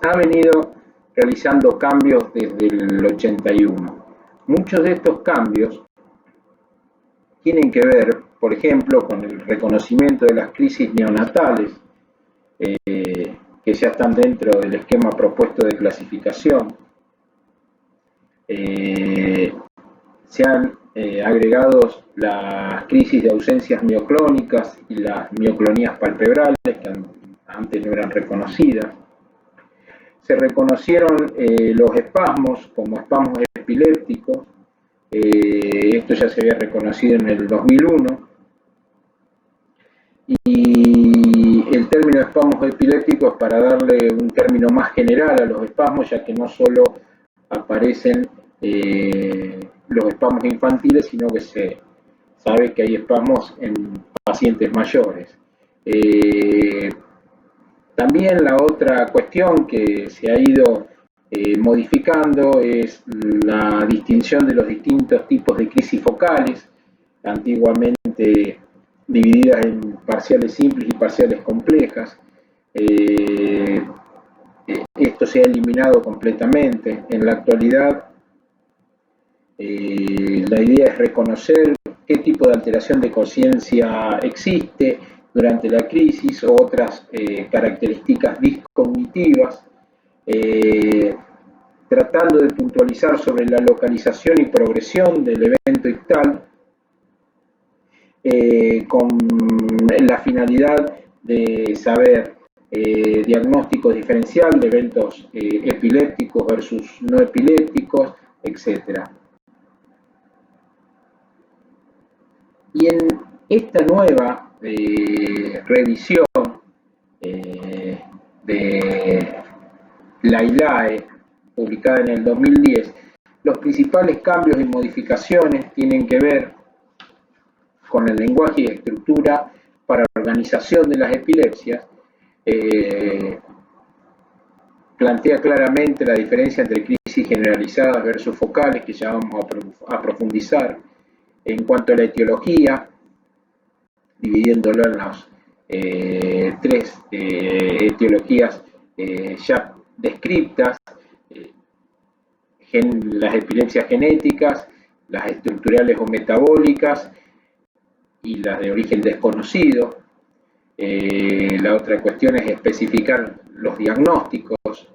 [SPEAKER 1] ha venido realizando cambios desde el 81. Muchos de estos cambios tienen que ver, por ejemplo, con el reconocimiento de las crisis neonatales, que que ya están dentro del esquema propuesto de clasificación. Se han agregado las crisis de ausencias mioclónicas y las mioclonías palpebrales, que antes no eran reconocidas. Se reconocieron los espasmos como espasmos epilépticos. Esto ya se había reconocido en el 2001. Y el término espasmos epilépticos para darle un término más general a los espasmos, ya que no solo aparecen los espasmos infantiles, sino que se sabe que hay espasmos en pacientes mayores. También la otra cuestión que se ha ido modificando es la distinción de los distintos tipos de crisis focales, antiguamente divididas en parciales simples y parciales complejas. Esto se ha eliminado completamente. En la actualidad, la idea es reconocer qué tipo de alteración de conciencia existe durante la crisis o otras características discognitivas, tratando de puntualizar sobre la localización y progresión del evento ictal, con la finalidad de saber diagnóstico diferencial de eventos epilépticos versus no epilépticos, etc. Y en esta nueva revisión de la ILAE, publicada en el 2010, los principales cambios y modificaciones tienen que ver con el lenguaje y estructura para la organización de las epilepsias. Plantea claramente la diferencia entre crisis generalizadas versus focales, que ya vamos a profundizar. En cuanto a la etiología, dividiéndolo en las tres etiologías ya descriptas, las epilepsias genéticas, las estructurales o metabólicas y las de origen desconocido. La otra cuestión es especificar los diagnósticos,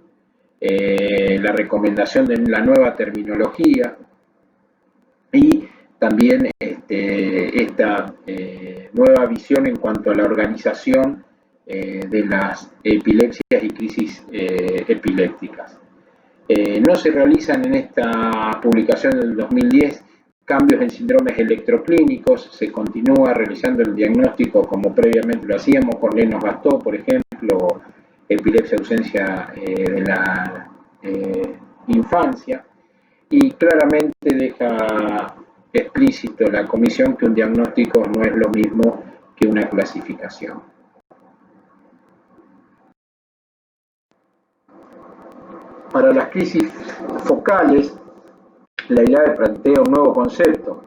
[SPEAKER 1] la recomendación de la nueva terminología y también esta nueva visión en cuanto a la organización de las epilepsias y crisis epilépticas. No se realizan en esta publicación del 2010 cambios en síndromes electroclínicos, se continúa realizando el diagnóstico como previamente lo hacíamos con Lennox-Gastaut, por ejemplo, epilepsia ausencia de la infancia, y claramente deja explícito la comisión que un diagnóstico no es lo mismo que una clasificación. Para las crisis focales, la ILAE plantea un nuevo concepto.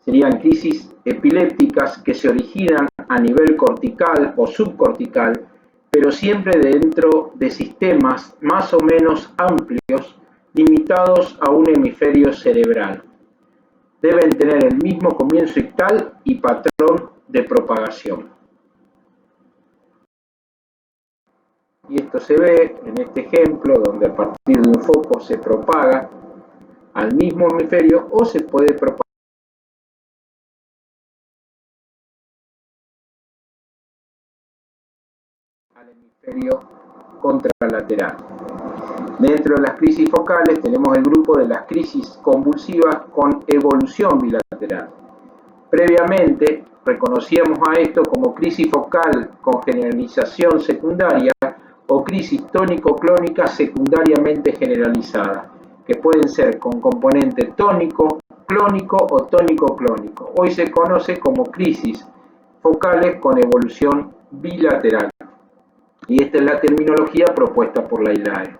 [SPEAKER 1] Serían crisis epilépticas que se originan a nivel cortical o subcortical, pero siempre dentro de sistemas más o menos amplios, limitados a un hemisferio cerebral. Deben tener el mismo comienzo ictal y patrón de propagación. Y esto se ve en este ejemplo, donde a partir de un foco se propaga al mismo hemisferio o se puede propagar al hemisferio contralateral. Dentro de las crisis focales tenemos el grupo de las crisis convulsivas con evolución bilateral. Previamente reconocíamos a esto como crisis focal con generalización secundaria o crisis tónico-clónica secundariamente generalizada, que pueden ser con componente tónico, clónico o tónico-clónico. Hoy se conoce como crisis focales con evolución bilateral. Y esta es la terminología propuesta por la ILAE.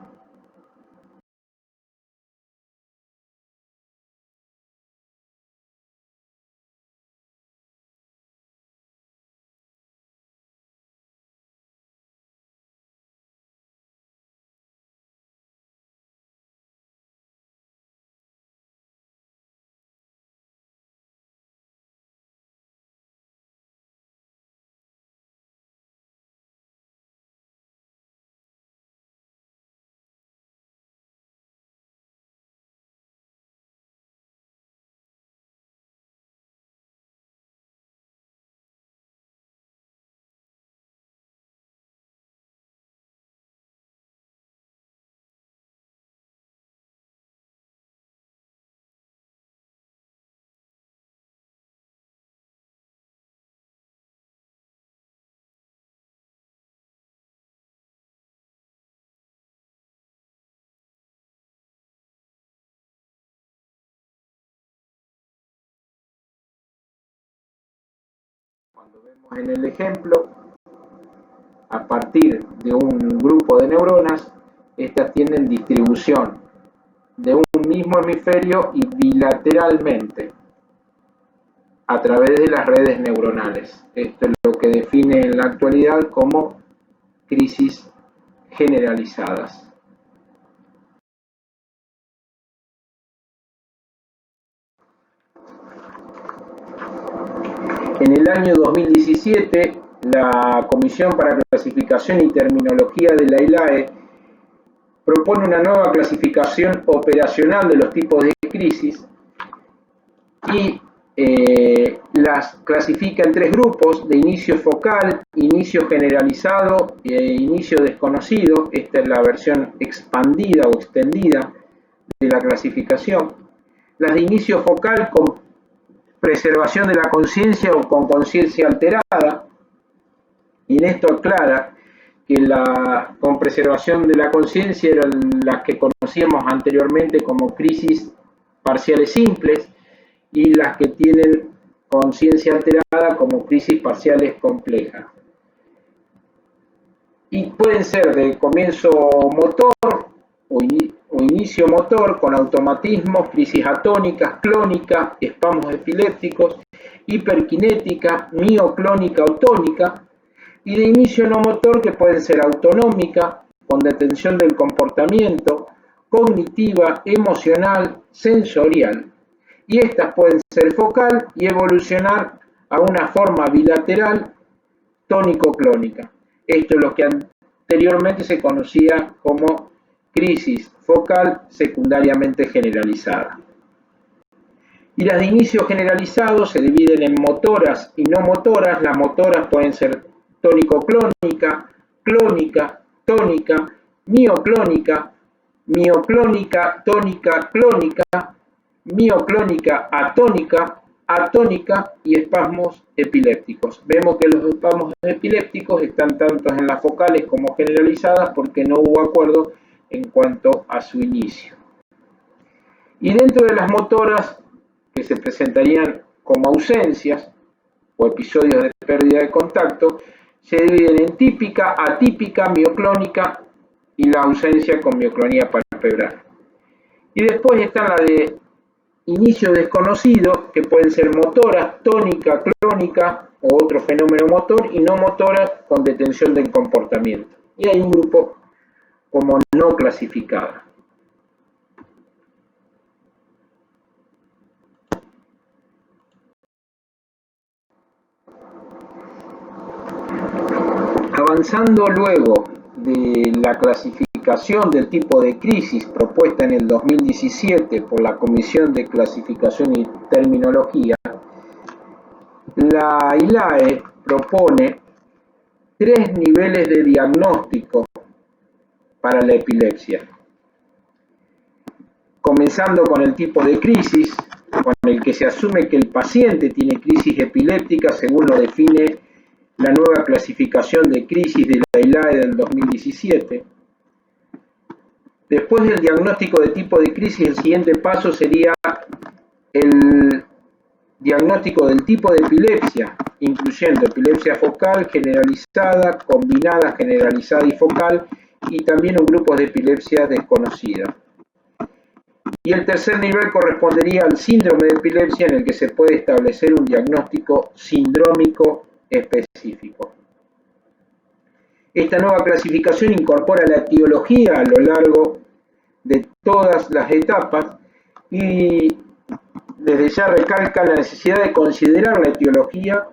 [SPEAKER 1] Cuando vemos en el ejemplo, a partir de un grupo de neuronas, estas tienen distribución de un mismo hemisferio y bilateralmente a través de las redes neuronales. Esto es lo que define en la actualidad como crisis generalizadas. En el año 2017, la Comisión para Clasificación y Terminología de la ILAE propone una nueva clasificación operacional de los tipos de crisis y las clasifica en 3 grupos: de inicio focal, inicio generalizado e inicio desconocido. Esta es la versión expandida o extendida de la clasificación. Las de inicio focal con preservación de la conciencia o con conciencia alterada, y en esto aclara que con preservación de la conciencia eran las que conocíamos anteriormente como crisis parciales simples, y las que tienen conciencia alterada como crisis parciales complejas. Y pueden ser de comienzo motor o inicio motor con automatismos, crisis atónicas, clónica, espasmos epilépticos, hiperkinética, mioclónica o tónica, y de inicio no motor que pueden ser autonómica, con detención del comportamiento, cognitiva, emocional, sensorial. Y estas pueden ser focal y evolucionar a una forma bilateral tónico-clónica. Esto es lo que anteriormente se conocía como crisis focal secundariamente generalizada. Y las de inicio generalizado se dividen en motoras y no motoras. Las motoras pueden ser tónico-clónica, clónica, tónica, mioclónica, mioclónica, tónica, clónica, mioclónica, atónica, atónica y espasmos epilépticos. Vemos que los espasmos epilépticos están tanto en las focales como generalizadas porque no hubo acuerdo en cuanto a su inicio. Y dentro de las motoras, que se presentarían como ausencias o episodios de pérdida de contacto, se dividen en típica, atípica, mioclónica y la ausencia con mioclonía palpebral. Y después está la de inicio desconocido, que pueden ser motoras, tónica, clónica o otro fenómeno motor, y no motoras con detención del comportamiento. Y hay un grupo como no clasificada. Avanzando luego de la clasificación del tipo de crisis propuesta en el 2017 por la Comisión de Clasificación y Terminología, la ILAE propone 3 niveles de diagnóstico para la epilepsia. Comenzando con el tipo de crisis, con el que se asume que el paciente tiene crisis epiléptica según lo define la nueva clasificación de crisis de la ILAE del 2017. Después del diagnóstico de tipo de crisis, el siguiente paso sería el diagnóstico del tipo de epilepsia, incluyendo epilepsia focal, generalizada, combinada, generalizada y focal, y también un grupo de epilepsia desconocida. Y el tercer nivel correspondería al síndrome de epilepsia, en el que se puede establecer un diagnóstico sindrómico específico. Esta nueva clasificación incorpora la etiología a lo largo de todas las etapas y desde ya recalca la necesidad de considerar la etiología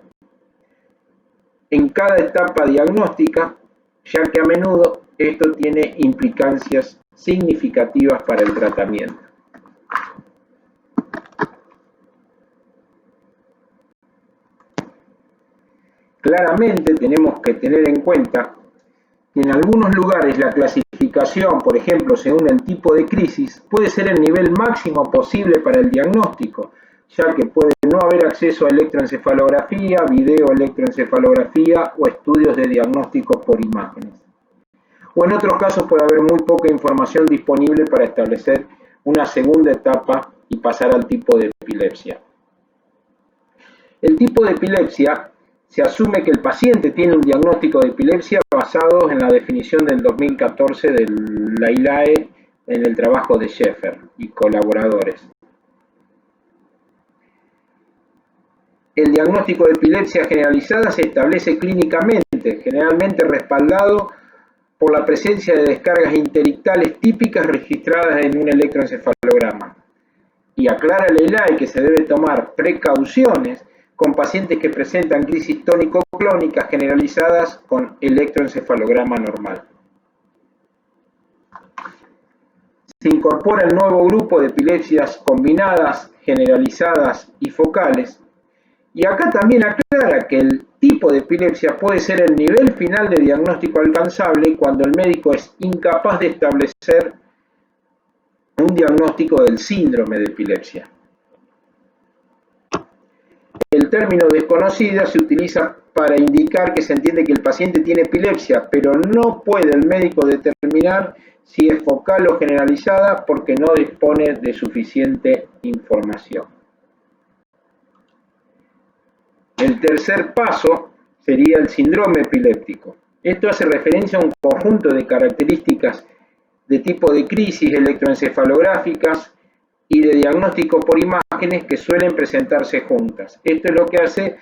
[SPEAKER 1] en cada etapa diagnóstica, ya que a menudo esto tiene implicancias significativas para el tratamiento. Claramente tenemos que tener en cuenta que en algunos lugares la clasificación, por ejemplo, según el tipo de crisis, puede ser el nivel máximo posible para el diagnóstico, ya que puede no haber acceso a electroencefalografía, videoelectroencefalografía o estudios de diagnóstico por imágenes. O en otros casos puede haber muy poca información disponible para establecer una segunda etapa y pasar al tipo de epilepsia. El tipo de epilepsia se asume que el paciente tiene un diagnóstico de epilepsia basado en la definición del 2014 de la ILAE en el trabajo de Schaeffer y colaboradores. El diagnóstico de epilepsia generalizada se establece clínicamente, generalmente respaldado por la presencia de descargas interictales típicas registradas en un electroencefalograma. Y aclara la ILAE que se debe tomar precauciones con pacientes que presentan crisis tónico-clónicas generalizadas con electroencefalograma normal. Se incorpora el nuevo grupo de epilepsias combinadas, generalizadas y focales. Y acá también aclara que el tipo de epilepsia puede ser el nivel final de diagnóstico alcanzable cuando el médico es incapaz de establecer un diagnóstico del síndrome de epilepsia. El término desconocida se utiliza para indicar que se entiende que el paciente tiene epilepsia, pero no puede el médico determinar si es focal o generalizada porque no dispone de suficiente información. El tercer paso sería el síndrome epiléptico. Esto hace referencia a un conjunto de características de tipo de crisis electroencefalográficas y de diagnóstico por imágenes que suelen presentarse juntas. Esto es lo que hace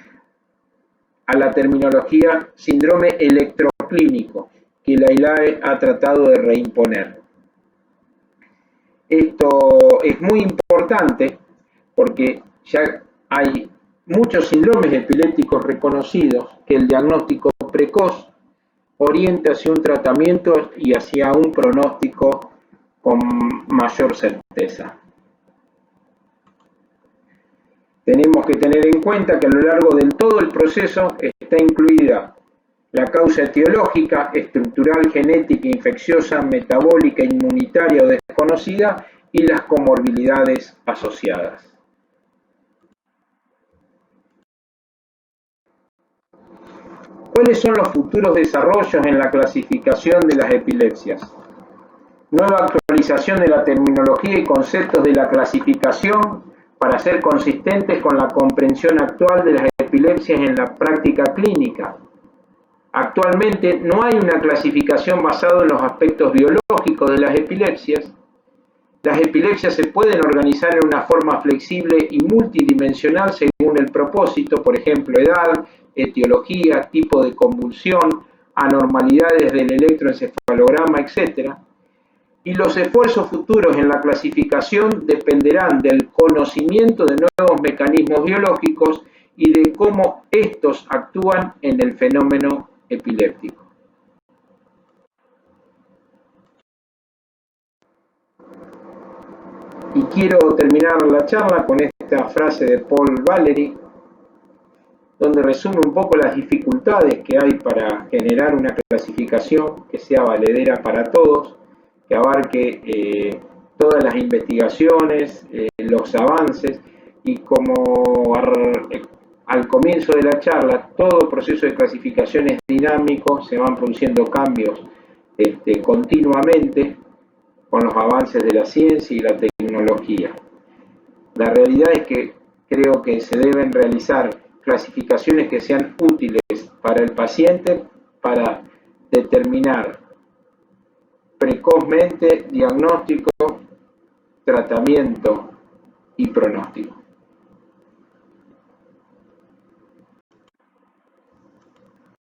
[SPEAKER 1] a la terminología síndrome electroclínico, que la ILAE ha tratado de reimponer. Esto es muy importante porque ya hay muchos síndromes epilépticos reconocidos que el diagnóstico precoz orienta hacia un tratamiento y hacia un pronóstico con mayor certeza. Tenemos que tener en cuenta que a lo largo de todo el proceso está incluida la causa etiológica, estructural, genética, infecciosa, metabólica, inmunitaria o desconocida y las comorbilidades asociadas. ¿Cuáles son los futuros desarrollos en la clasificación de las epilepsias? Nueva actualización de la terminología y conceptos de la clasificación para ser consistentes con la comprensión actual de las epilepsias en la práctica clínica. Actualmente no hay una clasificación basada en los aspectos biológicos de las epilepsias. Las epilepsias se pueden organizar en una forma flexible y multidimensional según el propósito, por ejemplo, edad, etiología, tipo de convulsión, anormalidades del electroencefalograma, etc. Y los esfuerzos futuros en la clasificación dependerán del conocimiento de nuevos mecanismos biológicos y de cómo estos actúan en el fenómeno epiléptico. Y quiero terminar la charla con esta frase de Paul Valéry, donde resume un poco las dificultades que hay para generar una clasificación que sea valedera para todos, que abarque todas las investigaciones, los avances, y como al comienzo de la charla, todo proceso de clasificación es dinámico, se van produciendo cambios continuamente con los avances de la ciencia y la tecnología. La realidad es que creo que se deben realizar clasificaciones que sean útiles para el paciente para determinar precozmente diagnóstico, tratamiento y pronóstico.